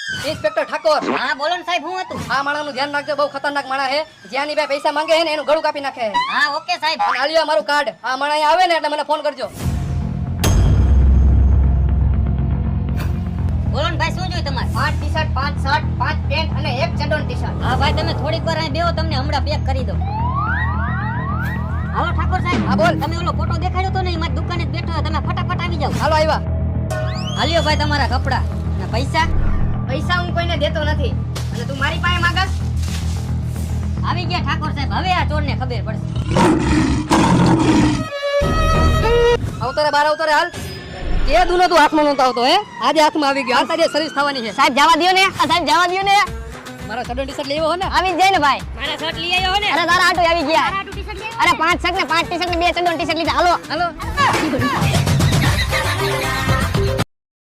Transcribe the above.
Inspector Thakor, હા બોલો ને સાહેબ, હું હતું? આ માણાનું ધ્યાન રાખજો, બહુ ખતરનાક માણા છે. જ્યાંની બે પૈસા માંગે છે ને એનું ગળું કાપી નાખે છે. હા ઓકે સાહેબ. અને આલ્યો મારું કાર્ડ. આ માણા અહીંયા આવે ને એટલે મને ફોન કરજો. બોલો ને ભાઈ, શું જોઈએ તમારે? 5 ટી-શર્ટ, 5 શર્ટ, 5 પેન્ટ અને 1 ચડ્ડોની ટી-શર્ટ. હા ભાઈ, તમે થોડીક વાર અહીં બેહો, તમને હમણાં પેક કરી દઉં. હાલો ઠાકોર સાહેબ. હા બોલ. તમે ઓલો ફોટો દેખાડ્યો તો ને, એ મારી દુકાને જ બેઠો હતો. તમે ફટાફટ આવી જાઓ. હાલો આવ્યા. હાલ્યો ભાઈ તમારા કપડા અને પૈસા. પૈસા હું કોઈને દેતો નથી અને તું મારી પાસે માંગસ. આવી ગયા ઠાકોર સાહેબ, હવે આ ચોરને ખબર પડશે. અવતારે બાર અવતારે હાલ. એ દુનો તું હાથમાં નહોતો આવતો હે, આજે હાથમાં આવી ગયો. આ તારી સર્વિસ થવાની છે. સાહેબ જવા દો ને, સાહેબ જવા દો ને. મારો ચડ્ડો ટી-શર્ટ લેવો હો ને? આવી જ જાય ને ભાઈ. મારા શર્ટ લઈ આવ્યો હો ને? અરે તારા આટો આવી ગયા. અરે 5 શર્ટ ને 5 ટી-શર્ટ ને 2 ચડ્ડોની ટી-શર્ટ લીધા. હાલો હાલો.